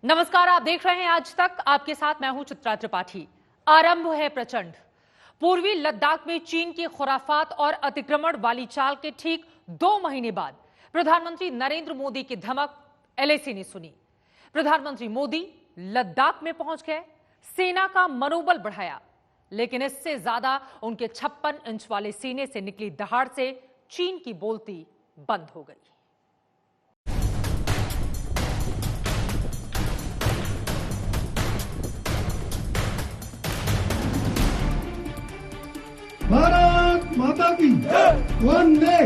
नमस्कार, आप देख रहे हैं आज तक। आपके साथ मैं हूं चित्रा त्रिपाठी। आरंभ है प्रचंड। पूर्वी लद्दाख में चीन की खुराफात और अतिक्रमण वाली चाल के ठीक 2 महीने बाद प्रधानमंत्री नरेंद्र मोदी की धमक एलएसी ने सुनी। प्रधानमंत्री मोदी लद्दाख में पहुंच गए, सेना का मनोबल बढ़ाया, लेकिन इससे ज्यादा उनके 56 इंच वाले सीने से निकली दहाड़ से चीन की बोलती बंद हो गई। भारत माता की वंदे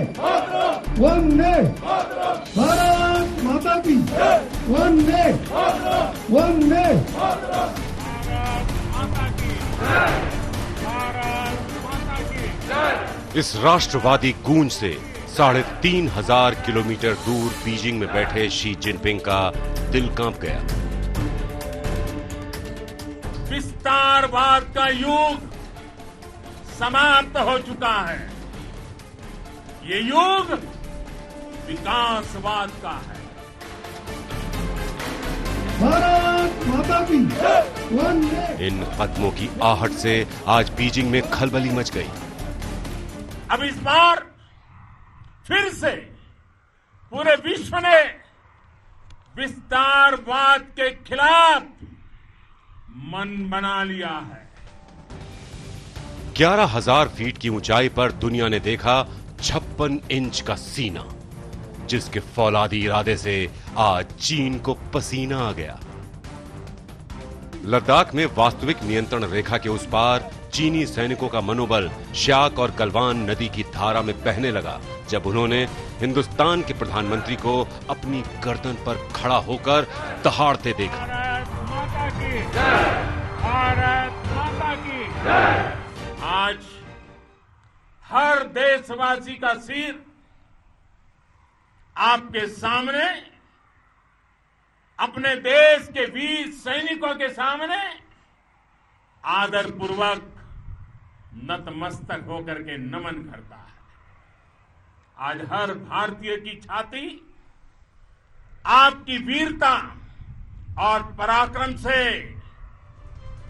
वंदे, भारत माता की वंदे वंदे। इस राष्ट्रवादी गूंज से 3,500 किलोमीटर दूर बीजिंग में बैठे शी जिनपिंग का दिल कांप गया। विस्तारवाद का युग समाप्त हो चुका है। ये युग विकासवाद का है। भारत माता की वंदे। इन कदमों की आहट से आज बीजिंग में खलबली मच गई। अब इस बार फिर से पूरे विश्व ने विस्तारवाद के खिलाफ मन बना लिया है। 11,000 फीट की ऊंचाई पर दुनिया ने देखा 56 इंच का सीना, जिसके फौलादी इरादे से आज चीन को पसीना आ गया। लद्दाख में वास्तविक नियंत्रण रेखा के उस पार चीनी सैनिकों का मनोबल श्याक और गलवान नदी की धारा में बहने लगा जब उन्होंने हिंदुस्तान के प्रधानमंत्री को अपनी गर्दन पर खड़ा होकर दहाड़ते देखा। भारत माता की जय, भारत माता की जय। आज हर देशवासी का सिर आपके सामने, अपने देश के वीर सैनिकों के सामने आदर पूर्वक नतमस्तक होकर के नमन करता है। आज हर भारतीय की छाती आपकी वीरता और पराक्रम से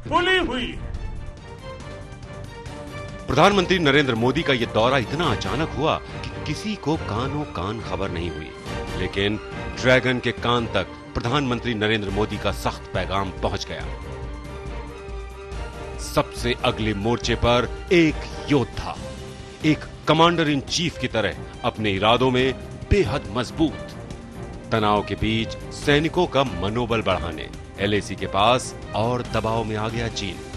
फूली हुई है। प्रधानमंत्री नरेंद्र मोदी का यह दौरा इतना अचानक हुआ कि किसी को कानों कान खबर नहीं हुई, लेकिन ड्रैगन के कान तक प्रधानमंत्री नरेंद्र मोदी का सख्त पैगाम पहुंच गया। सबसे अगले मोर्चे पर एक योद्धा, एक कमांडर इन चीफ की तरह अपने इरादों में बेहद मजबूत। तनाव के बीच सैनिकों का मनोबल बढ़ाने एलएसी के पास और दबाव में आ गया चीन।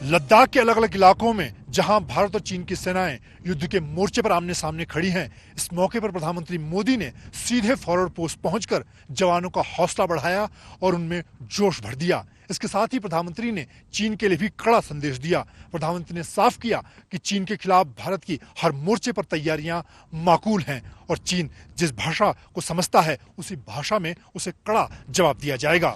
लद्दाख के अलग अलग इलाकों में जहां भारत और चीन की सेनाएं युद्ध के मोर्चे पर आमने सामने खड़ी हैं, इस मौके पर प्रधानमंत्री मोदी ने सीधे फॉरवर्ड पोस्ट पहुंचकर जवानों का हौसला बढ़ाया और उनमें जोश भर दिया। इसके साथ ही प्रधानमंत्री ने चीन के लिए भी कड़ा संदेश दिया। प्रधानमंत्री ने साफ किया कि चीन के खिलाफ भारत की हर मोर्चे पर तैयारियां माकूल हैं और चीन जिस भाषा को समझता है उसी भाषा में उसे कड़ा जवाब दिया जाएगा।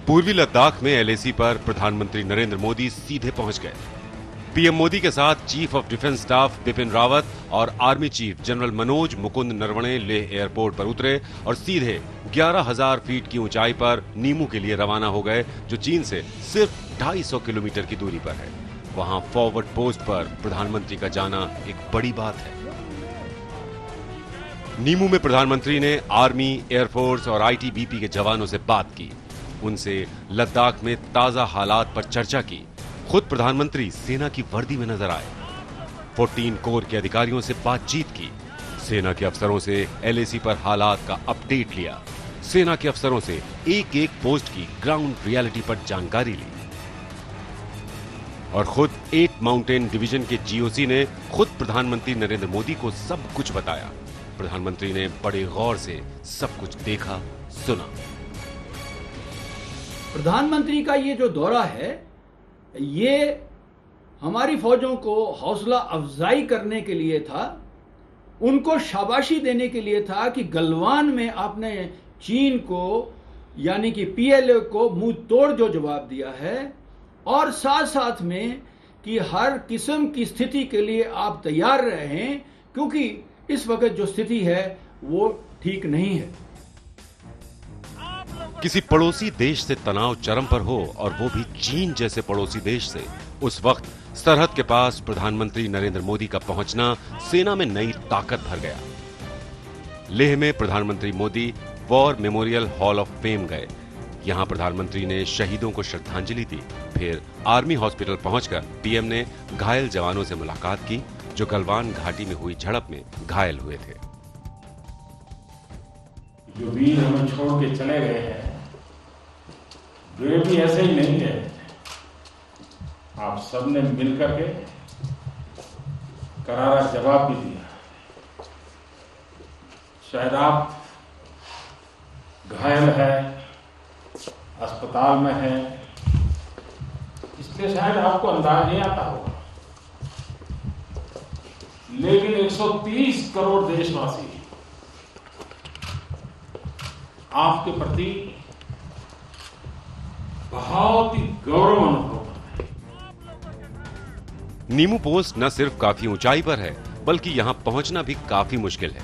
पूर्वी लद्दाख में एलएसी पर प्रधानमंत्री नरेंद्र मोदी सीधे पहुंच गए। पीएम मोदी के साथ chief of defence staff Bipin Rawat और army chief general Manoj Mukund Naravane Leh airport पर उतरे और सीधे 11,000 फीट की ऊंचाई पर नीमू के लिए रवाना हो गए, जो चीन से सिर्फ 250 किलोमीटर की दूरी पर है। वहां फॉरवर्ड पोस्ट पर प्रधानमंत्री का जाना एक बड़ी बात है। नीमू में प्रधानमंत्री ने आर्मी, एयरफोर्स और आईटीबीपी के जवानों से बात की, उनसे लद्दाख में ताजा हालात पर चर्चा की। खुद प्रधानमंत्री सेना की वर्दी में नजर आए, 14 कोर के अधिकारियों से बातचीत की, सेना के अफसरों से एलएसी पर हालात का अपडेट लिया, सेना के अफसरों से एक एक पोस्ट की ग्राउंड रियलिटी पर जानकारी ली और खुद 8 माउंटेन डिवीजन के जीओसी ने खुद प्रधानमंत्री नरेंद्र मोदी को सब कुछ बताया। प्रधानमंत्री ने बड़े गौर से सब कुछ देखा, सुना। प्रधानमंत्री का ये जो दौरा है, ये हमारी फौजों को हौसला अफजाई करने के लिए था, उनको शाबाशी देने के लिए था कि गलवान में आपने चीन को यानी कि पीएलए को मुंह तोड़ जो जवाब दिया है, और साथ साथ में कि हर किस्म की स्थिति के लिए आप तैयार रहें, क्योंकि इस वक्त जो स्थिति है वो ठीक नहीं है। किसी पड़ोसी देश से तनाव चरम पर हो और वो भी चीन जैसे पड़ोसी देश से, उस वक्त सरहद के पास प्रधानमंत्री नरेंद्र मोदी का पहुंचना सेना में नई ताकत भर गया। लेह में प्रधानमंत्री Modi war memorial hall of fame गए। यहां प्रधानमंत्री ने शहीदों को श्रद्धांजलि दी। फिर आर्मी हॉस्पिटल पहुंचकर पीएम ने घायल जवानों से मुलाकात की जो गलवान घाटी में हुई झड़प में घायल हुए थे। जो वीर हमें छोड़ के चले गए हैं वे भी ऐसे ही नहीं गए। आप सबने मिलकर के करारा जवाब भी दिया। शायद आप घायल है, अस्पताल में है, इसलिए शायद आपको अंदाज नहीं आता होगा, लेकिन 130 करोड़ देशवासी आपके प्रति बहुत ही गौरव अनुभव करते हैं। नीमू पोस्ट न सिर्फ काफी ऊंचाई पर है बल्कि यहां पहुंचना भी काफी मुश्किल है।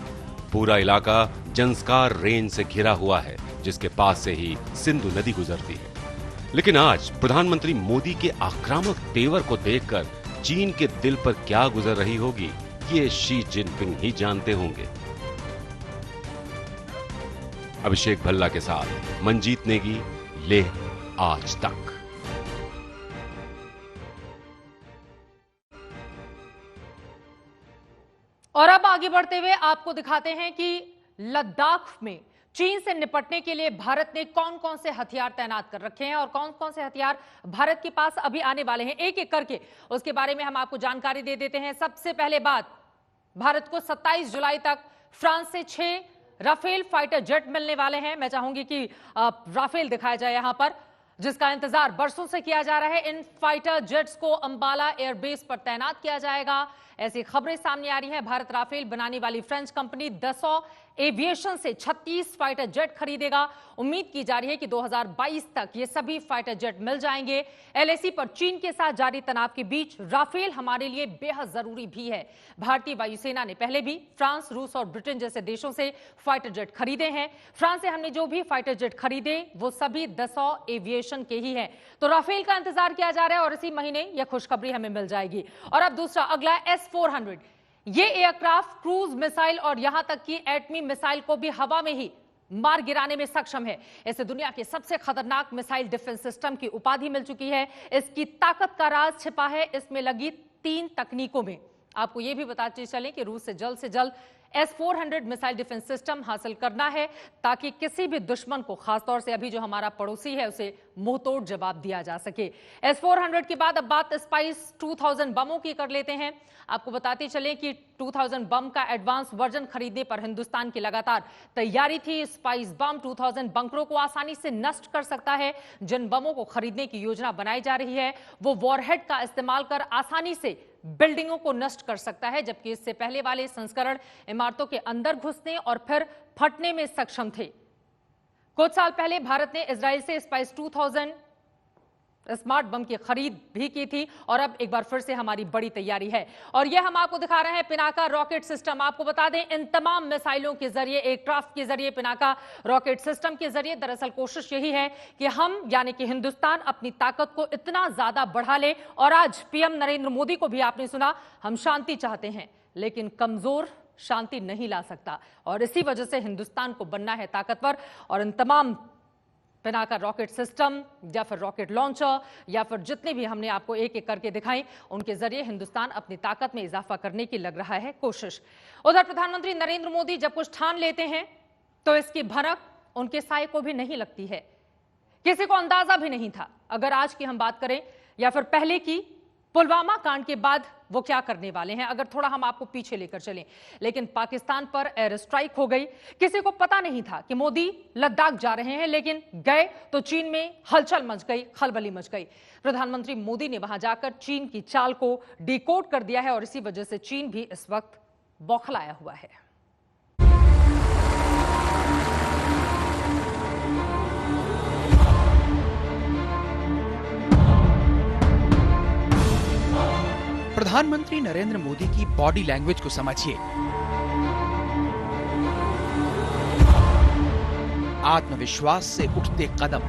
पूरा इलाका जंस्कार रेंज से घिरा हुआ है जिसके पास से ही सिंधु नदी गुजरती है। लेकिन आज प्रधानमंत्री मोदी के आक्रामक तेवर को देखकर चीन के दिल पर क्या गुजर रही होगी ये शी जिनपिंग ही जानते होंगे। अभिषेक भल्ला के साथ मंजीत नेगी, लेह आज तक। और अब आगे बढ़ते हुए आपको दिखाते हैं कि लद्दाख में चीन से निपटने के लिए भारत ने कौन कौन से हथियार तैनात कर रखे हैं और कौन कौन से हथियार भारत के पास अभी आने वाले हैं, एक एक करके उसके बारे में हम आपको जानकारी दे देते हैं। सबसे पहले बात, भारत को 27 जुलाई तक फ्रांस से 6 राफेल फाइटर जेट मिलने वाले हैं। मैं चाहूंगी कि राफेल दिखाया जाए यहां पर, जिसका इंतजार बरसों से किया जा रहा है। इन फाइटर जेट्स को अंबाला एयरबेस पर तैनात किया जाएगा, ऐसी खबरें सामने आ रही हैं। भारत राफेल बनाने वाली फ्रेंच कंपनी दसॉ एविएशन से 36 फाइटर जेट खरीदेगा। उम्मीद की जा रही है कि 2022 तक ये सभी फाइटर जेट मिल जाएंगे। एलएसी पर चीन के साथ जारी तनाव के बीच राफेल हमारे लिए बेहद जरूरी भी है। भारतीय वायुसेना ने पहले भी फ्रांस, रूस और ब्रिटेन जैसे देशों से फाइटर जेट खरीदे हैं। फ्रांस से हमने जो भी फाइटर जेट खरीदे वो सभी दसॉ एविएशन के ही हैं। तो राफेल का इंतजार किया जा रहा है और इसी महीने यह खुशखबरी हमें मिल जाएगी। और अब दूसरा, अगला S-400। ये एयरक्राफ्ट क्रूज मिसाइल और यहां तक कि एटमी मिसाइल को भी हवा में ही मार गिराने में सक्षम है। इसे दुनिया के सबसे खतरनाक मिसाइल डिफेंस सिस्टम की उपाधि मिल चुकी है। इसकी ताकत का राज छिपा है इसमें लगी 3 तकनीकों में। आपको यह भी बताते चलें कि रूस से जल्द S-400 मिसाइल डिफेंस सिस्टम हासिल करना है ताकि किसी भी दुश्मन को, खासतौर से अभी जो हमारा पड़ोसी है, उसे मुंहतोड़ जवाब दिया जा सके। S-400 के बाद अब बात स्पाइस 2000 बमों की कर लेते हैं। आपको बताते चलें कि 2000 बम का एडवांस वर्जन खरीदने पर हिंदुस्तान की लगातार तैयारी थी। स्पाइस बम 2000 बंकरों को आसानी से नष्ट कर सकता है। जिन बमों को खरीदने की योजना बनाई जा रही है वो वॉरहेड का इस्तेमाल कर आसानी से बिल्डिंगों को नष्ट कर सकता है, जबकि इससे पहले वाले संस्करण इमारतों के अंदर घुसने और फिर फटने में सक्षम थे। कुछ साल पहले भारत ने इजराइल से स्पाइस 2000 स्मार्ट बम की खरीद भी की थी और अब एक बार फिर से हमारी बड़ी तैयारी है। और यह हम आपको दिखा रहे हैं पिनाका रॉकेट सिस्टम। आपको बता दें, इन तमाम मिसाइलों के जरिए, एयरक्राफ्ट के जरिए, पिनाका रॉकेट सिस्टम के जरिए दरअसल कोशिश यही है कि हम यानी कि हिंदुस्तान अपनी ताकत को इतना ज्यादा बढ़ा ले। और आज पीएम नरेंद्र मोदी को भी आपने सुना, हम शांति चाहते हैं लेकिन कमजोर शांति नहीं ला सकता और इसी वजह से हिंदुस्तान को बनना है ताकतवर। और इन तमाम पिनाका रॉकेट सिस्टम या फिर रॉकेट लॉन्चर या फिर जितने भी हमने आपको एक एक करके दिखाई, उनके जरिए हिंदुस्तान अपनी ताकत में इजाफा करने की लग रहा है कोशिश। उधर प्रधानमंत्री नरेंद्र मोदी जब कुछ ठान लेते हैं तो इसकी भनक उनके साये को भी नहीं लगती है। किसी को अंदाजा भी नहीं था, अगर आज की हम बात करें या फिर पहले की, पुलवामा कांड के बाद वो क्या करने वाले हैं, अगर थोड़ा हम आपको पीछे लेकर चलें। लेकिन पाकिस्तान पर एयर स्ट्राइक हो गई। किसी को पता नहीं था कि मोदी लद्दाख जा रहे हैं, लेकिन गए तो चीन में हलचल मच गई, खलबली मच गई। प्रधानमंत्री मोदी ने वहां जाकर चीन की चाल को डिकोड कर दिया है और इसी वजह से चीन भी इस वक्त बौखलाया हुआ है। प्रधानमंत्री नरेंद्र मोदी की बॉडी लैंग्वेज को समझिए। आत्मविश्वास से उठते कदम,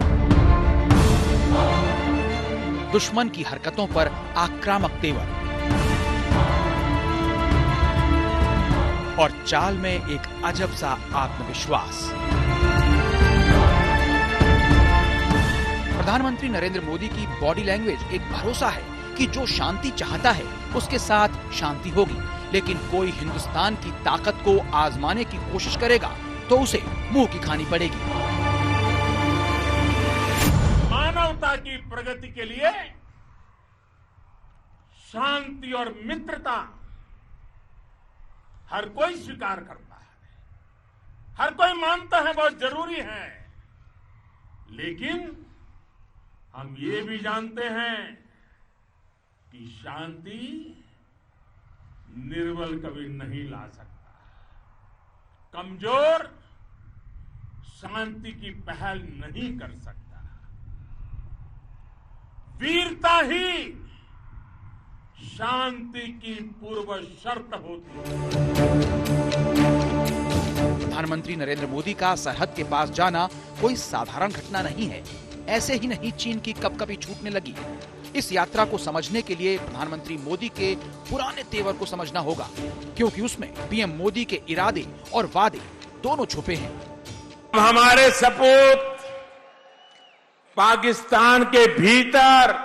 दुश्मन की हरकतों पर आक्रामक तेवर और चाल में एक अजब सा आत्मविश्वास। प्रधानमंत्री नरेंद्र मोदी की बॉडी लैंग्वेज एक भरोसा है कि जो शांति चाहता है उसके साथ शांति होगी, लेकिन कोई हिंदुस्तान की ताकत को आजमाने की कोशिश करेगा तो उसे मुंह की खानी पड़ेगी। मानवता की प्रगति के लिए शांति और मित्रता हर कोई स्वीकार करता है, हर कोई मानता है बहुत जरूरी है, लेकिन हम ये भी जानते हैं कि शांति निर्बल कभी नहीं ला सकता। कमजोर शांति की पहल नहीं कर सकता। वीरता ही शांति की पूर्व शर्त होती है। प्रधानमंत्री नरेंद्र मोदी का सरहद के पास जाना कोई साधारण घटना नहीं है। ऐसे ही नहीं चीन की कपकपी छूटने लगी। इस यात्रा को समझने के लिए प्रधानमंत्री मोदी के पुराने तेवर को समझना होगा, क्योंकि उसमें पीएम मोदी के इरादे और वादे दोनों छुपे हैं। हमारे सपूत पाकिस्तान के भीतर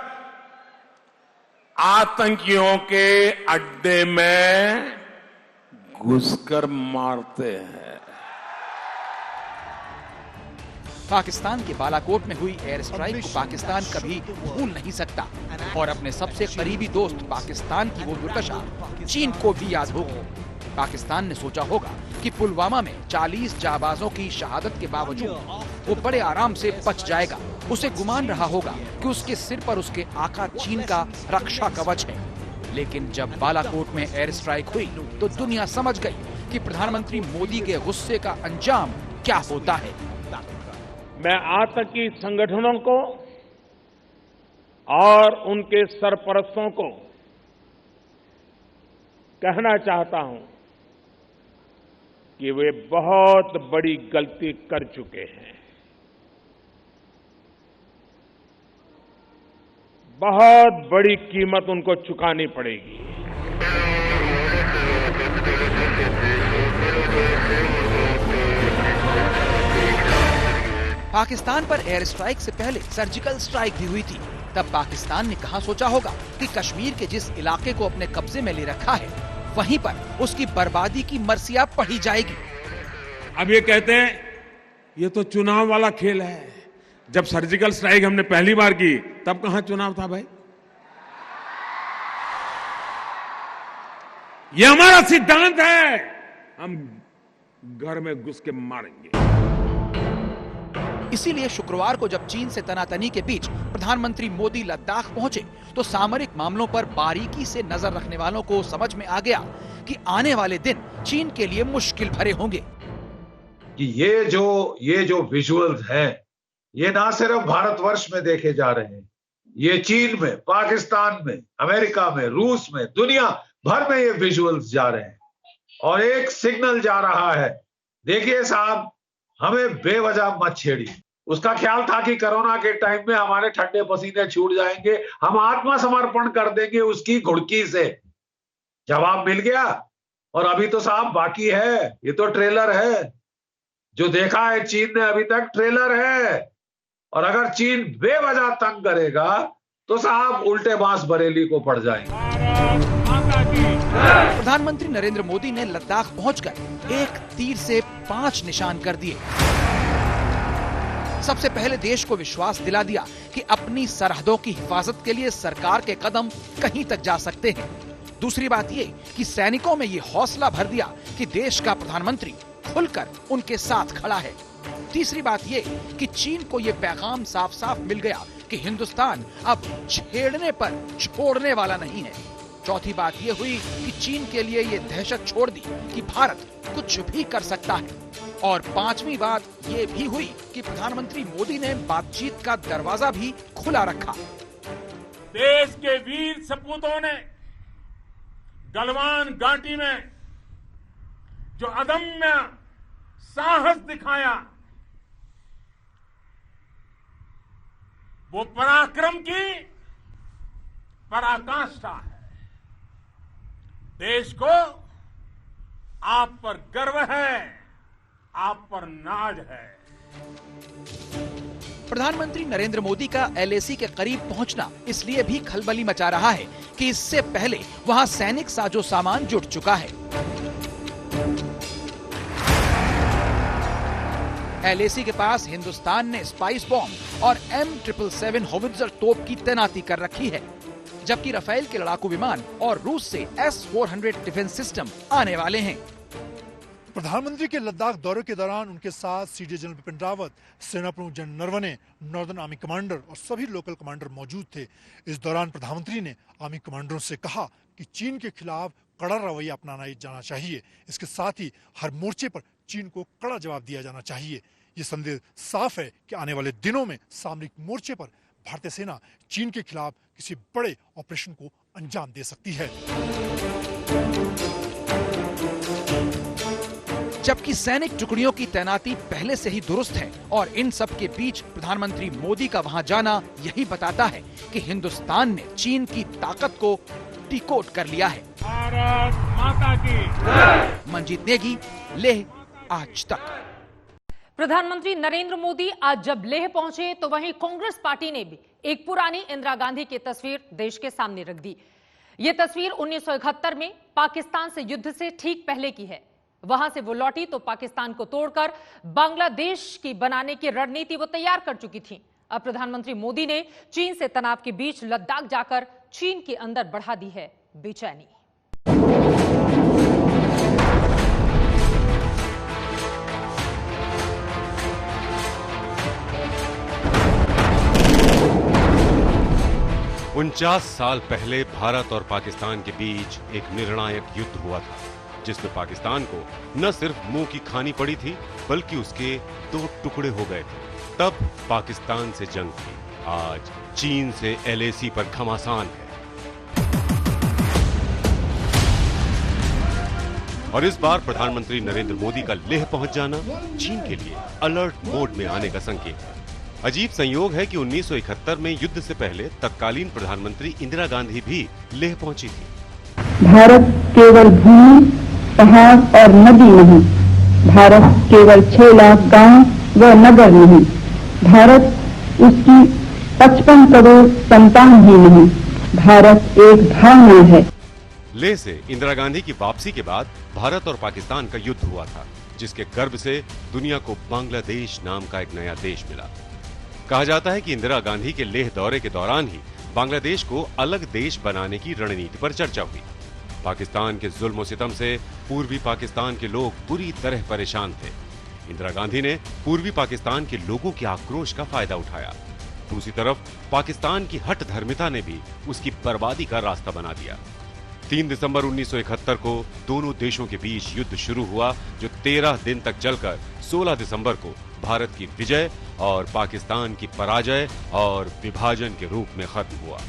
आतंकियों के अड्डे में घुसकर मारते हैं। पाकिस्तान के बालाकोट में हुई एयर स्ट्राइक को पाकिस्तान कभी भूल नहीं सकता और अपने सबसे करीबी दोस्त पाकिस्तान की वो दुर्दशा चीन को भी याद होगी। पाकिस्तान ने सोचा होगा कि पुलवामा में 40 जाबाजों की शहादत के बावजूद वो बड़े आराम से बच जाएगा। उसे गुमान रहा होगा कि उसके सिर पर उसके आका चीन का रक्षा कवच है। लेकिन जब बालाकोट में एयर स्ट्राइक हुई तो दुनिया समझ गई कि प्रधानमंत्री मोदी के गुस्से का अंजाम क्या होता है। मैं आतंकी संगठनों को और उनके सरपरस्तों को कहना चाहता हूं कि वे बहुत बड़ी गलती कर चुके हैं। बहुत बड़ी कीमत उनको चुकानी पड़ेगी। पाकिस्तान पर एयर स्ट्राइक से पहले सर्जिकल स्ट्राइक भी हुई थी। तब पाकिस्तान ने कहां सोचा होगा कि कश्मीर के जिस इलाके को अपने कब्जे में ले रखा है वहीं पर उसकी बर्बादी की मर्सिया पढ़ी जाएगी। अब ये कहते हैं ये तो चुनाव वाला खेल है। जब सर्जिकल स्ट्राइक हमने पहली बार की तब कहां चुनाव था भाई? ये हमारा सिद्धांत है, हम घर में घुस के मारेंगे। इसीलिए शुक्रवार को जब चीन से तनातनी के बीच प्रधानमंत्री मोदी लद्दाख पहुंचे तो सामरिक मामलों पर बारीकी से नजर रखने वालों को समझ में आ गया कि आने वाले दिन चीन के लिए मुश्किल भरे होंगे। कि ये जो विजुअल्स हैं ये ना सिर्फ भारतवर्ष में देखे जा रहे हैं, ये चीन में, पाकिस्तान में, अमेरिका में, रूस में, दुनिया भर में ये विजुअल्स जा रहे हैं और एक सिग्नल जा रहा है, देखिए साहब हमें बेवजह मत छेड़िए। उसका ख्याल था कि कोरोना के टाइम में हमारे ठंडे पसीने छूट जाएंगे, हम आत्मसमर्पण कर देंगे उसकी घुड़की से। जवाब मिल गया और अभी तो साहब बाकी है, ये तो ट्रेलर है। जो देखा है चीन ने अभी तक ट्रेलर है, और अगर चीन बेवजह तंग करेगा तो साहब उल्टे बांस बरेली को पड़ जाएंगे। प्रधानमंत्री नरेंद्र मोदी ने लद्दाख पहुंचकर एक तीर से 5 निशान कर दिए। सबसे पहले देश को विश्वास दिला दिया कि अपनी सरहदों की हिफाजत के लिए सरकार के कदम कहीं तक जा सकते हैं। दूसरी बात ये कि सैनिकों में ये हौसला भर दिया कि देश का प्रधानमंत्री खुलकर उनके साथ खड़ा है। तीसरी बात ये कि चीन को ये पैगाम साफ साफ मिल गया कि हिंदुस्तान अब छेड़ने पर छोड़ने वाला नहीं है। चौथी बात ये हुई कि चीन के लिए ये दहशत छोड़ दी कि भारत कुछ भी कर सकता है। और पांचवी बात ये भी हुई कि प्रधानमंत्री मोदी ने बातचीत का दरवाजा भी खुला रखा। देश के वीर सपूतों ने गलवान घाटी में जो अदम्य साहस दिखाया, वो पराक्रम की पराकाष्ठा है। देश को आप पर गर्व है, आप पर नाज है। प्रधानमंत्री नरेंद्र मोदी का LAC के करीब पहुंचना इसलिए भी खलबली मचा रहा है कि इससे पहले वहां सैनिक साजो सामान जुट चुका है। LAC के पास हिंदुस्तान ने स्पाइस बॉम्ब और M777 होवित्जर तोप की तैनाती कर रखी है, जबकि राफेल के लड़ाकू विमान और रूस से S-400 डिफेंस सिस्टम आने वाले हैं। प्रधानमंत्री के लद्दाख दौरे के दौरान उनके साथ CDS जनरल बिपिन रावत, सेना प्रमुख general Naravane, northern army commander और सभी लोकल कमांडर मौजूद थे। इस दौरान प्रधानमंत्री ने आर्मी कमांडरों से कहा कि चीन के खिलाफ कड़ा रवैया अपनाना जाना चाहिए। इसके साथ ही हर मोर्चे पर चीन को कड़ा जवाब दिया जाना चाहिए। ये संदेश साफ है कि आने वाले दिनों में सामरिक मोर्चे पर भारतीय सेना चीन के खिलाफ किसी बड़े ऑपरेशन को अंजाम दे सकती है। जबकि सैनिक टुकड़ियों की तैनाती पहले से ही दुरुस्त है और इन सब के बीच प्रधानमंत्री मोदी का वहां जाना यही बताता है कि हिंदुस्तान ने चीन की ताकत को डिकोड कर लिया है। भारत माता की। मंजीत नेगी, लेह, आज तक। प्रधानमंत्री नरेंद्र मोदी आज जब लेह पहुंचे तो वहीं कांग्रेस पार्टी ने भी एक पुरानी इंदिरा गांधी की तस्वीर देश के सामने रख दी। ये तस्वीर 1971 में पाकिस्तान से युद्ध से ठीक पहले की है। वहां से वो लौटी तो पाकिस्तान को तोड़कर बांग्लादेश की बनाने की रणनीति वो तैयार कर चुकी थी। अब प्रधानमंत्री मोदी ने चीन से तनाव के बीच लद्दाख जाकर चीन के अंदर बढ़ा दी है बेचैनी। उनचास साल पहले भारत और पाकिस्तान के बीच एक निर्णायक युद्ध हुआ था, जिसमें पाकिस्तान को न सिर्फ मुंह की खानी पड़ी थी बल्कि उसके 2 टुकड़े हो गए थे। तब पाकिस्तान से जंग थी। आज चीन से LAC पर घमासान है। और इस बार प्रधानमंत्री नरेंद्र मोदी का लेह पहुंच जाना चीन के लिए अलर्ट मोड में आने का संकेत है। अजीब संयोग है कि 1971 में युद्ध से पहले तत्कालीन प्रधानमंत्री इंदिरा गांधी भी लेह पहुंची थी। भारत केवल भूमि, पहाड़ और नदी नहीं, भारत केवल 6 लाख गांव व नगर नहीं, भारत उसकी 55 करोड़ संतान भी नहीं, भारत एक भावना है। लेह से इंदिरा गांधी की वापसी के बाद भारत और पाकिस्तान का युद्ध हुआ था, जिसके गर्भ से दुनिया को बांग्लादेश नाम का एक नया देश मिला। कहा जाता है कि इंदिरा गांधी के लेह दौरे के दौरान ही बांग्लादेश को अलग देश बनाने की रणनीति पर चर्चा हुई। पाकिस्तान के जुल्म और सितम से पूर्वी पाकिस्तान के लोग बुरी तरह परेशान थे। इंदिरा गांधी ने पूर्वी पाकिस्तान के लोगों के आक्रोश का फायदा उठाया। दूसरी तरफ पाकिस्तान की हठ धर्मिता ने भी उसकी बर्बादी का रास्ता बना दिया। 3 दिसंबर 1971 को दोनों देशों के बीच युद्ध शुरू हुआ, जो 13 दिन तक चलकर 16 दिसंबर को भारत की विजय और पाकिस्तान की पराजय और विभाजन के रूप में खत्म हुआ।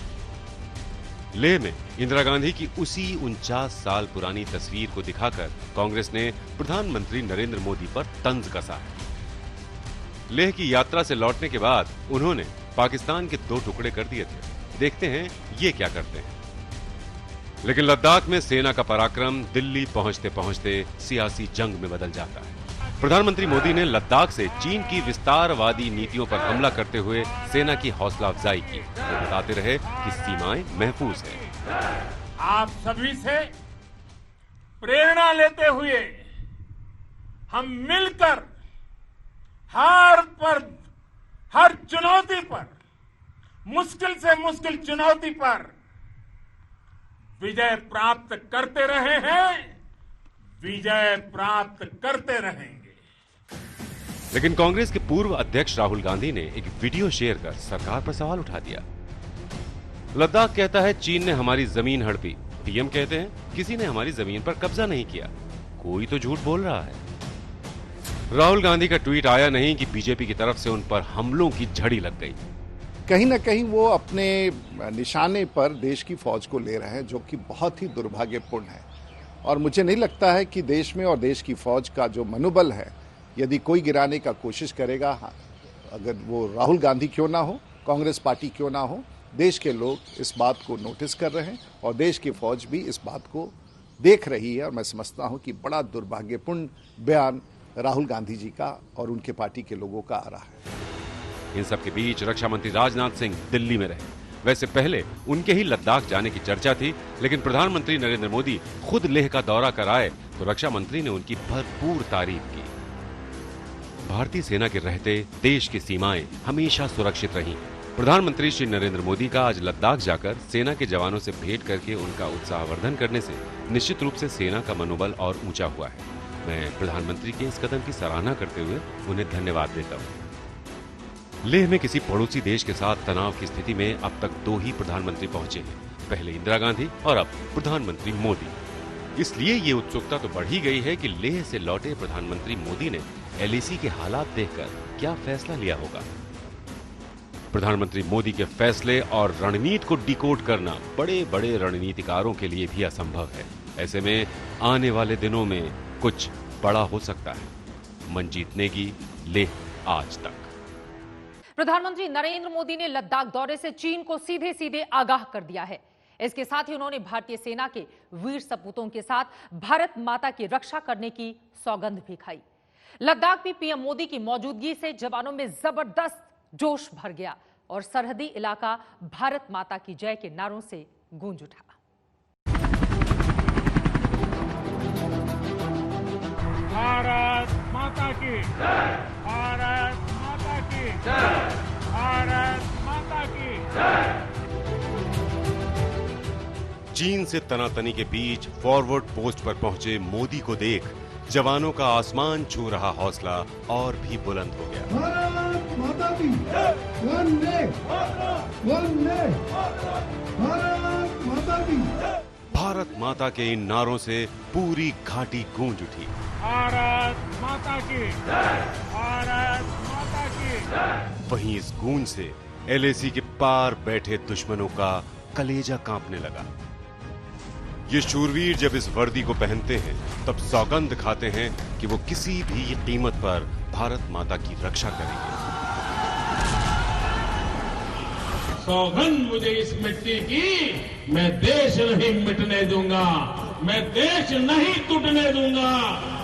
लेह में इंदिरा गांधी की उसी 49 साल पुरानी तस्वीर को दिखाकर कांग्रेस ने प्रधानमंत्री नरेंद्र मोदी पर तंज कसा है। लेह की यात्रा से लौटने के बाद उन्होंने पाकिस्तान के 2 टुकड़े कर दिए थे। देखते हैं ये क्या करते हैं। लेकिन लद्दाख में सेना का पराक्रम दिल्ली पहुंचते पहुंचते सियासी जंग में बदल जाता है। प्रधानमंत्री मोदी ने लद्दाख से चीन की विस्तारवादी नीतियों पर हमला करते हुए सेना की हौसला अफजाई की। वो बताते रहे कि सीमाएं महफूज हैं। आप सभी से प्रेरणा लेते हुए हम मिलकर हर चुनौती पर, मुश्किल से मुश्किल चुनौती पर विजय प्राप्त करते रहे हैं, विजय प्राप्त करते रहेंगे। लेकिन कांग्रेस के पूर्व अध्यक्ष राहुल गांधी ने एक वीडियो शेयर कर सरकार पर सवाल उठा दिया। लद्दाख कहता है चीन ने हमारी जमीन हड़पी, पीएम कहते हैं किसी ने हमारी जमीन पर कब्जा नहीं किया। कोई तो झूठ बोल रहा है। राहुल गांधी का ट्वीट आया नहीं कि बीजेपी की तरफ से उन पर हमलों की झड़ी लग गई। कहीं ना कहीं वो अपने निशाने पर देश की फौज को ले रहे हैं, जो कि बहुत ही दुर्भाग्यपूर्ण है। और मुझे नहीं लगता है कि देश में और देश की फौज का जो मनोबल है, यदि कोई गिराने का कोशिश करेगा, अगर वो राहुल गांधी क्यों ना हो, कांग्रेस पार्टी क्यों ना हो, देश के लोग इस बात को नोटिस कर रहे हैं और देश की फौज भी इस बात को देख रही है। और मैं समझता हूं कि बड़ा दुर्भाग्यपूर्ण बयान राहुल गांधी जी का और उनके पार्टी के लोगों का आ रहा है। इन सब के बीच रक्षा मंत्री राजनाथ सिंह दिल्ली में रहे। वैसे पहले उनके ही लद्दाख जाने की चर्चा थी, लेकिन प्रधानमंत्री नरेंद्र मोदी खुद लेह का दौरा कराए तो रक्षा मंत्री ने उनकी भरपूर तारीफ की। भारतीय सेना के रहते देश की सीमाएं हमेशा सुरक्षित रहीं। प्रधानमंत्री श्री नरेंद्र मोदी का आज लद्दाख जाकर सेना के जवानों से भेंट करके उनका उत्साहवर्धन करने से निश्चित रूप से सेना का मनोबल और ऊंचा हुआ है। मैं प्रधानमंत्री के इस कदम की सराहना करते हुए उन्हें धन्यवाद देता हूं। लेह में किसी पड़ोसी देश के साथ तनाव की स्थिति में अब तक 2 ही प्रधानमंत्री पहुंचे हैं, पहले इंदिरा गांधी और अब प्रधानमंत्री मोदी। इसलिए ये उत्सुकता तो बढ़ ही गई है कि लेह से लौटे प्रधानमंत्री मोदी ने LAC के हालात देखकर क्या फैसला लिया होगा। प्रधानमंत्री मोदी के फैसले और रणनीति को डिकोड करना बड़े बड़े रणनीतिकारों के लिए भी असंभव है। ऐसे में आने वाले दिनों में कुछ बड़ा हो सकता है। मंजीत नेगी, लेह आज तक। प्रधानमंत्री नरेंद्र मोदी ने लद्दाख दौरे से चीन को सीधे सीधे आगाह कर दिया है। इसके साथ ही उन्होंने भारतीय सेना के वीर सपूतों के साथ भारत माता की रक्षा करने की सौगंध भी खाई। लद्दाख में पीएम मोदी की मौजूदगी से जवानों में जबरदस्त जोश भर गया और सरहदी इलाका भारत माता की जय के नारों से गूंज उठा। भारत माता की जय, भारत माता की जय, भारत माता की जय। चीन से तनातनी के बीच फॉरवर्ड पोस्ट पर पहुंचे मोदी को देख जवानों का आसमान छू रहा हौसला और भी बुलंद हो गया। भारत माता की वंदे वंदे, भारत माता की। भारत माता के इन नारों से पूरी घाटी गूंज उठी। भारत माता की जय, भारत माता की जय। वहीं इस गूंज से LAC के पार बैठे दुश्मनों का कलेजा कांपने लगा। ये शूरवीर जब इस वर्दी को पहनते हैं तब सौगंध खाते हैं कि वो किसी भी कीमत पर भारत माता की रक्षा करेंगे। सौगंध मुझे इस मिट्टी की, मैं देश नहीं मिटने दूंगा, मैं देश नहीं टूटने दूंगा,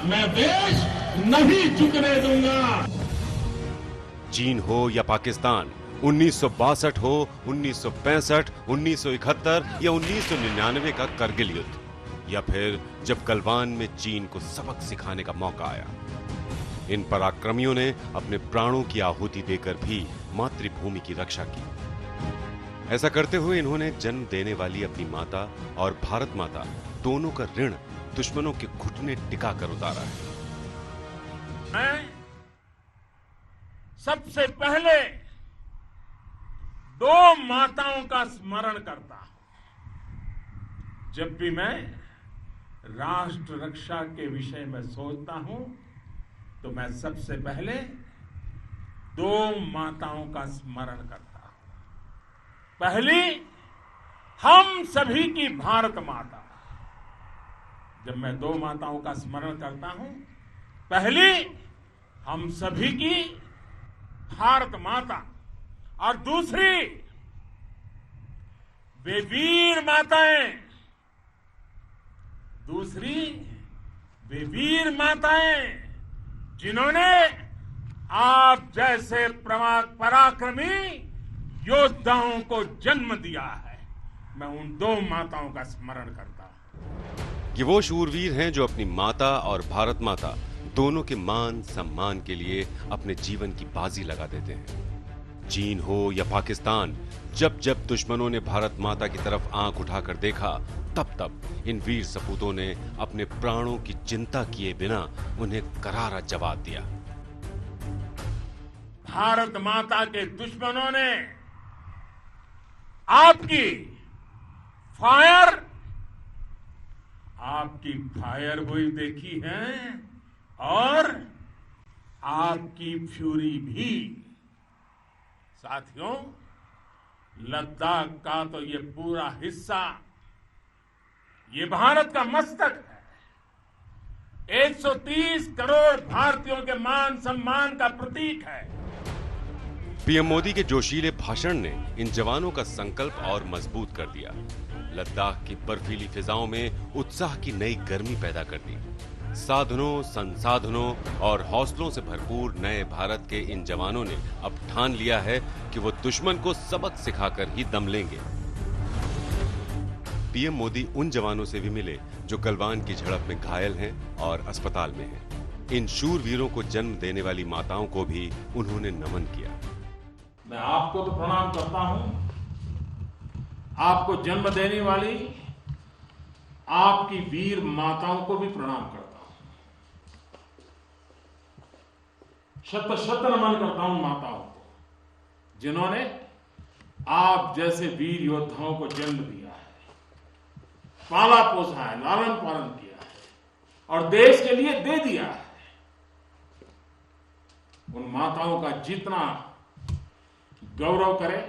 मैं देश नहीं झुकने दूंगा। चीन हो या पाकिस्तान, 1962 हो, 1965, 1971 या 1999 का करगिल युद्ध, या फिर जब गलवान में चीन को सबक सिखाने का मौका आया, इन पराक्रमियों ने अपने प्राणों की आहुति देकर भी मातृभूमि की रक्षा की। ऐसा करते हुए इन्होंने जन्म देने वाली अपनी माता और भारत माता दोनों का ऋण दुश्मनों के घुटने टिका कर उतारा है। मैं सबसे पहले 2 माताओं का स्मरण करता हूं। जब भी मैं राष्ट्र रक्षा के विषय में सोचता हूं तो मैं सबसे पहले 2 माताओं का स्मरण करता हूं। पहली, हम सभी की भारत माता। जब मैं 2 माताओं का स्मरण करता हूं, पहली हम सभी की भारत माता और दूसरी वे वीर माताएं, दूसरी वे वीर माताएं जिन्होंने आप जैसे पराक्रमी योद्धाओं को जन्म दिया है। मैं उन 2 माताओं का स्मरण करता हूं। ये वो शूरवीर हैं जो अपनी माता और भारत माता दोनों के मान सम्मान के लिए अपने जीवन की बाजी लगा देते हैं। चीन हो या पाकिस्तान, जब जब दुश्मनों ने भारत माता की तरफ आंख उठाकर देखा, तब तब इन वीर सपूतों ने अपने प्राणों की चिंता किए बिना उन्हें करारा जवाब दिया। भारत माता के दुश्मनों ने आपकी फायर हुई देखी है और आपकी फ्यूरी भी। साथियों, लद्दाख का तो ये पूरा हिस्सा ये भारत का मस्तक है, 130 करोड़ भारतीयों के मान सम्मान का प्रतीक है। पीएम मोदी के जोशीले भाषण ने इन जवानों का संकल्प और मजबूत कर दिया। लद्दाख की बर्फीली फिजाओं में उत्साह की नई गर्मी पैदा कर दी। साधनों, संसाधनों और हौसलों से भरपूर नए भारत के इन जवानों ने अब ठान लिया है कि वो दुश्मन को सबक सिखाकर ही दम लेंगे। पीएम मोदी उन जवानों से भी मिले जो गलवान की झड़प में घायल हैं और अस्पताल में हैं। इन शूरवीरों को जन्म देने वाली माताओं को भी उन्होंने नमन किया। मैं आपको तो प्रणाम करता हूं, आपको जन्म देने वाली आपकी वीर माताओं को भी प्रणाम करता हूं। शत शत नमन करता हूं माताओं को, जिन्होंने आप जैसे वीर योद्धाओं को जन्म दिया है, पाला पोसा है, लालन पालन किया है और देश के लिए दे दिया है। उन माताओं का जितना गौरव करें,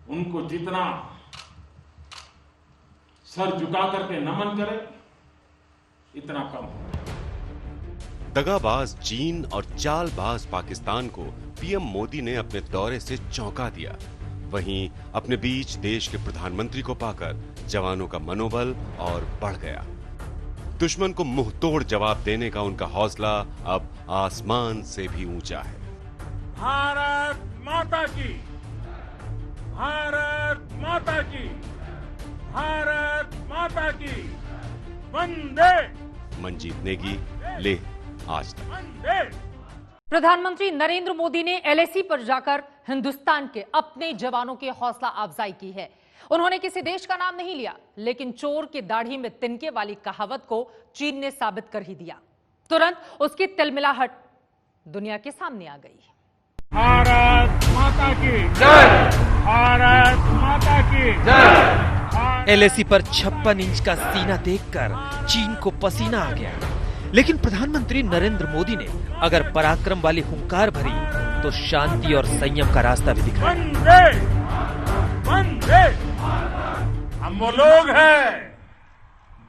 उनको जितना सर झुका करके नमन करें, इतना कम हो। दगाबाज चीन और चालबाज पाकिस्तान को पीएम मोदी ने अपने दौरे से चौंका दिया। वहीं अपने बीच देश के प्रधानमंत्री को पाकर जवानों का मनोबल और बढ़ गया। दुश्मन को मुंह तोड़ जवाब देने का उनका हौसला अब आसमान से भी ऊंचा है। भारत माता की, भारत माता की, भारत माता की, वंदे। मंजीत नेगी, लेह, आज तक। वंदे। प्रधानमंत्री नरेंद्र मोदी ने एलएसी पर जाकर हिंदुस्तान के अपने जवानों की हौसला अफजाई की है। उन्होंने किसी देश का नाम नहीं लिया, लेकिन चोर की दाढ़ी में तिनके वाली कहावत को चीन ने साबित कर ही दिया। तुरंत उसकी तिलमिलाहट दुनिया के सामने आ गई। भारत माता की जय, भारत माता की जय। एलएसी पर 56 इंच का सीना देखकर चीन को पसीना आ गया। लेकिन प्रधानमंत्री नरेंद्र मोदी ने अगर पराक्रम वाली हुंकार भरी तो शांति और संयम का रास्ता भी दिखाया। वंदे, वंदे। हम वो लोग हैं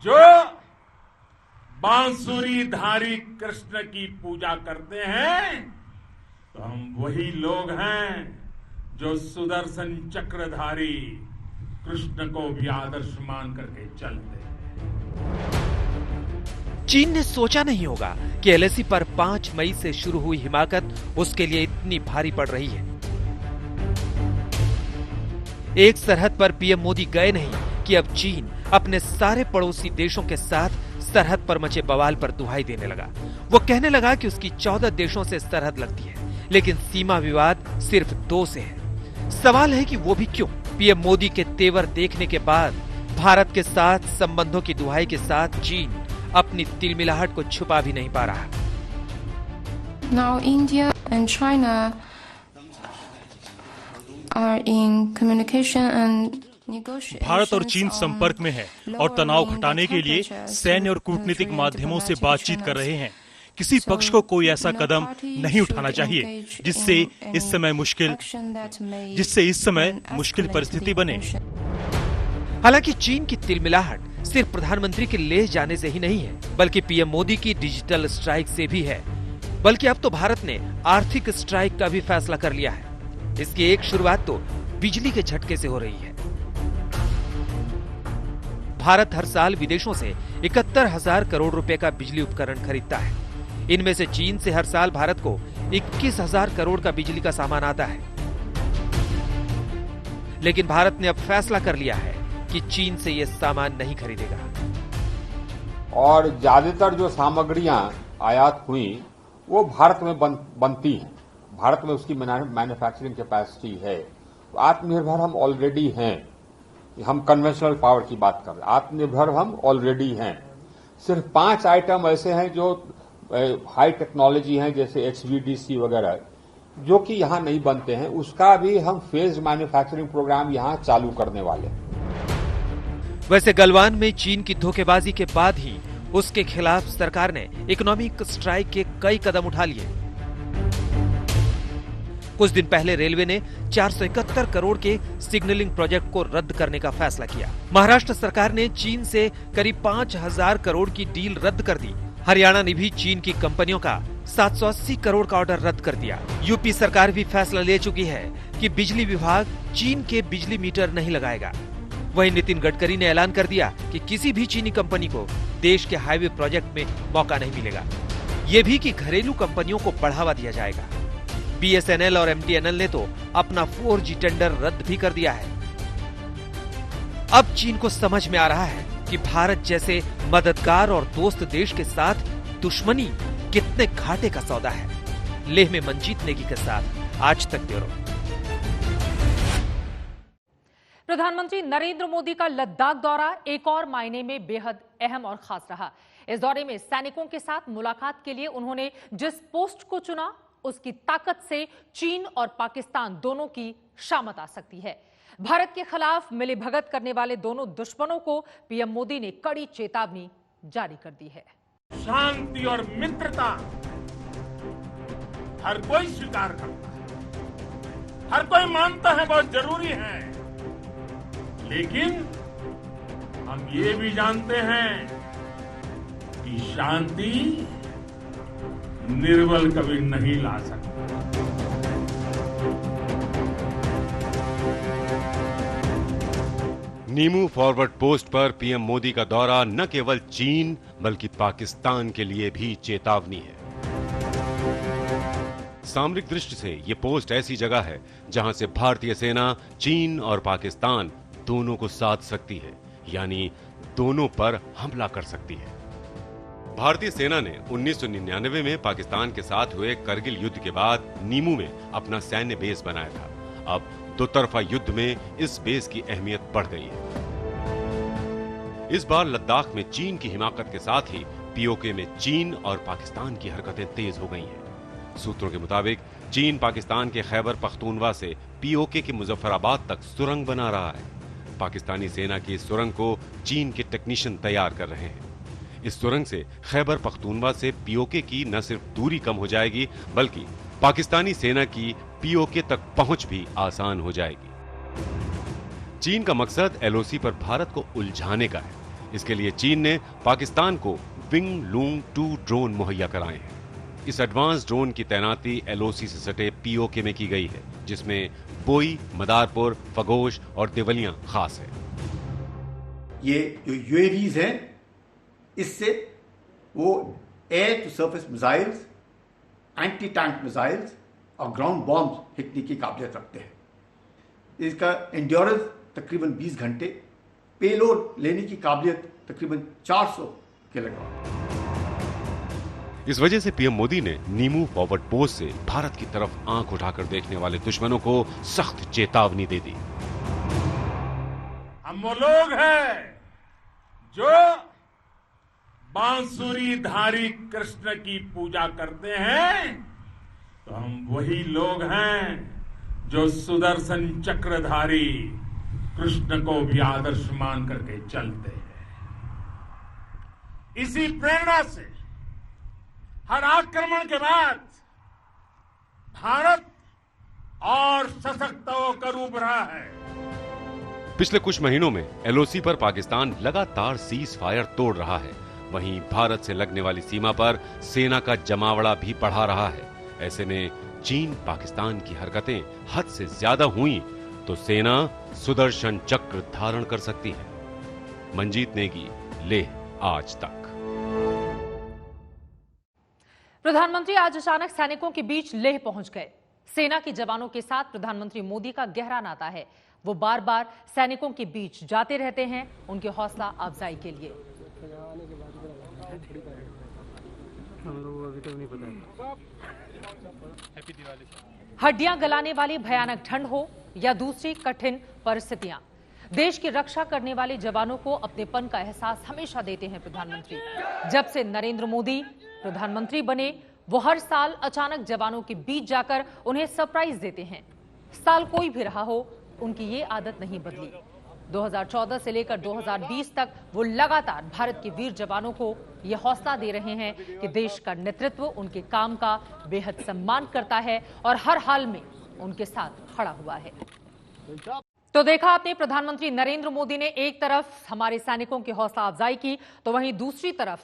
जो बांसुरी धारी कृष्ण की पूजा करते हैं, तो हम वही लोग हैं जो सुदर्शन चक्रधारी कृष्ण को भी आदर्श मान करके चलते हैं। चीन ने सोचा नहीं होगा कि एलएसी पर 5 मई से शुरू हुई हिमाकत उसके लिए इतनी भारी पड़ रही है। एक सरहद पर पीएम मोदी गए नहीं कि अब चीन अपने सारे पड़ोसी देशों के साथ सरहद पर मचे बवाल पर दुहाई देने लगा। वो कहने लगा कि उसकी 14 देशों से सरहद लगती है, लेकिन सीमा विवाद सिर्फ 2 से है। सवाल है कि वो भी क्यों? पीएम मोदी के तेवर देखने के बाद भारत के साथ संबंधों की दुहाई के साथ चीन अपनी तिलमिलाहट को छुपा भी नहीं पा रहा। Now India and China are in communication and negotiation. Bharat और चीन संपर्क में है और तनाव घटाने के लिए सैन्य और कूटनीतिक माध्यमों से बातचीत कर रहे हैं। किसी पक्ष को कोई ऐसा कदम नहीं उठाना चाहिए जिससे इस समय मुश्किल परिस्थिति बने। हालांकि चीन की तिलमिलाहट सिर्फ प्रधानमंत्री के लेह जाने से ही नहीं है, बल्कि पीएम मोदी की डिजिटल स्ट्राइक से भी है। बल्कि अब तो भारत ने आर्थिक स्ट्राइक का भी फैसला कर लिया है। इसकी एक शुरुआत तो बिजली के झटके से हो रही है। भारत हर साल विदेशों से 71,000 करोड़ रुपए का बिजली उपकरण खरीदता है। इनमें से चीन से हर साल भारत को 21,000 करोड़ का बिजली का सामान आता है। लेकिन भारत ने अब फैसला कर लिया है कि चीन से यह सामान नहीं खरीदेगा। और ज्यादातर जो सामग्रियां आयात हुई वो भारत में बनती हैं। भारत में उसकी मैन्युफैक्चरिंग कैपेसिटी है। आत्मनिर्भर हम ऑलरेडी हैं। हम कन्वेंशनल पावर की बात कर रहे हैं, आत्मनिर्भर हम ऑलरेडी हैं। सिर्फ 5 आइटम ऐसे हैं जो हाई टेक्नोलॉजी हैं, जैसे HVDC वगैरह, जो कि यहां नहीं बनते हैं। उसका भी हम फेज मैन्युफैक्चरिंग प्रोग्राम यहां चालू करने वाले हैं। वैसे गलवान में चीन की धोखेबाजी के बाद ही उसके खिलाफ सरकार ने इकोनॉमिक स्ट्राइक के कई कदम उठा लिए। कुछ दिन पहले रेलवे ने 471 करोड़ के सिग्नलिंग प्रोजेक्ट को रद्द करने का फैसला किया। महाराष्ट्र सरकार ने चीन से करीब 5,000 करोड़ की डील रद्द कर दी। हरियाणा ने भी चीन की कंपनियों का 780 करोड़ का ऑर्डर रद्द कर दिया। यूपी सरकार भी फैसला ले चुकी है कि बिजली विभाग चीन के बिजली मीटर नहीं लगाएगा। वहीं नितिन गडकरी ने ऐलान कर दिया कि किसी भी चीनी कंपनी को देश के हाईवे प्रोजेक्ट में मौका नहीं मिलेगा। ये भी कि घरेलू कंपनियों को बढ़ावा दिया जाएगा। BSNL और MTNL ने तो अपना 4G टेंडर रद्द भी कर दिया है। अब चीन को समझ में आ रहा है कि भारत जैसे मददगार और दोस्त देश के साथ दुश्मनी कितने घाटे का सौदा है। लेह में मंजीत नेगी के साथ आज तक ब्यूरो। प्रधानमंत्री नरेंद्र मोदी का लद्दाख दौरा एक और मायने में बेहद अहम और खास रहा। इस दौरे में सैनिकों के साथ मुलाकात के लिए उन्होंने जिस पोस्ट को चुना, उसकी ताकत से चीन और पाकिस्तान दोनों की शामत आ सकती है। भारत के खिलाफ मिलीभगत करने वाले दोनों दुश्मनों को पीएम मोदी ने कड़ी चेतावनी जारी कर दी है। शांति और मित्रता हर कोई स्वीकार करता है, हर कोई मानता है बहुत जरूरी है, लेकिन हम ये भी जानते हैं कि शांति निर्बल कभी नहीं ला सकती। नीमू फॉरवर्ड पोस्ट पर पीएम मोदी का दौरा न केवल चीन बल्कि पाकिस्तान के लिए भी चेतावनी है। सामरिक दृष्टि से ये पोस्ट ऐसी जगह है जहां से भारतीय सेना चीन और पाकिस्तान दोनों को साध सकती है, यानी दोनों पर हमला कर सकती है। भारतीय सेना ने 1999 में पाकिस्तान के साथ हुए करगिल युद्ध के बाद नीमू में अपना सैन्य बेस बनाया था। अब दो तरफा युद्ध में इस बेस की अहमियत बढ़ गई है। इस बार लद्दाख में चीन की हिमाकत के साथ ही पीओके में चीन और पाकिस्तान की हरकतें तेज हो गई हैं। सूत्रों के मुताबिक चीन पाकिस्तान के खैबर पख्तूनवा से पीओके के मुजफ्फराबाद तक सुरंग बना रहा है। पाकिस्तानी सेना की इस सुरंग को चीन के टेक्नीशियन तैयार कर रहे हैं। इस सुरंग से खैबर पख्तूनवा से पीओके की न सिर्फ दूरी कम हो जाएगी बल्कि पाकिस्तानी सेना की पीओके तक पहुंच भी आसान हो जाएगी। चीन का मकसद एलओसी पर भारत को उलझाने का है। इसके लिए चीन ने पाकिस्तान को विंग लूंग 2 ड्रोन मुहैया कराए हैं। इस एडवांस ड्रोन की तैनाती एलओसी से सटे पीओके में की गई है, जिसमें बोई, मदारपुर, फगोश और देवलियां खास है। ये जो यूएवीज हैं, इससे वो air to surface missiles, anti tank missiles और ग्राउंड बॉम्ब फेंकने की काबिलियत रखते हैं। इसका एंड्योरेंस तकरीबन 20 घंटे, पेलोड लेने की काबिलियत तकरीबन 400 किलोग्राम। इस वजह से पीएम मोदी ने नीमू फॉरवर्ड पोस्ट से भारत की तरफ आंख उठाकर देखने वाले दुश्मनों को सख्त चेतावनी दे दी। हम वो लोग हैं जो बांसुरीधारी कृष्ण की पूजा करते हैं, तो हम वही लोग हैं जो सुदर्शन चक्रधारी कृष्ण को भी आदर्श मान करके चलते हैं। इसी प्रेरणा से हर आक्रमण के बाद भारत और सशक्त होकर उभरा है। पिछले कुछ महीनों में एलओसी पर पाकिस्तान लगातार सीज फायर तोड़ रहा है। वहीं भारत से लगने वाली सीमा पर सेना का जमावड़ा भी बढ़ा रहा है। ऐसे में चीन पाकिस्तान की हरकतें हद से ज्यादा हुई तो सेना सुदर्शन चक्र धारण कर सकती है। मंजीत नेगी, लेह आज तक। प्रधानमंत्री आज अचानक सैनिकों के बीच लेह पहुंच गए। सेना के जवानों के साथ प्रधानमंत्री मोदी का गहरा नाता है। वो बार बार सैनिकों के बीच जाते रहते हैं उनके हौसला अफजाई के लिए। हड्डियां गलाने वाली भयानक ठंड हो या दूसरी कठिन परिस्थितियां, देश की रक्षा करने वाले जवानों को अपनेपन का एहसास हमेशा देते हैं प्रधानमंत्री। जब से नरेंद्र मोदी प्रधानमंत्री बने, वो हर साल अचानक जवानों के बीच जाकर उन्हें सरप्राइज देते हैं। साल कोई भी रहा हो, उनकी ये आदत नहीं बदली। 2014 से लेकर 2020 तक वो लगातार भारत के वीर जवानों को ये हौसला दे रहे हैं कि देश का नेतृत्व उनके काम का बेहद सम्मान करता है और हर हाल में उनके साथ खड़ा हुआ है। तो देखा आपने, प्रधानमंत्री नरेंद्र मोदी ने एक तरफ हमारे सैनिकों की हौसला अफजाई की तो वहीं दूसरी तरफ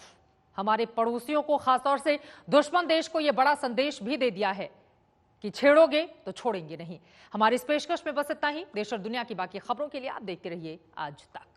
हमारे पड़ोसियों को, खासतौर से दुश्मन देश को यह बड़ा संदेश भी दे दिया है कि छेड़ोगे तो छोड़ेंगे नहीं। हमारी इस पेशकश में बस इतना ही। देश और दुनिया की बाकी खबरों के लिए आप देखते रहिए आज तक।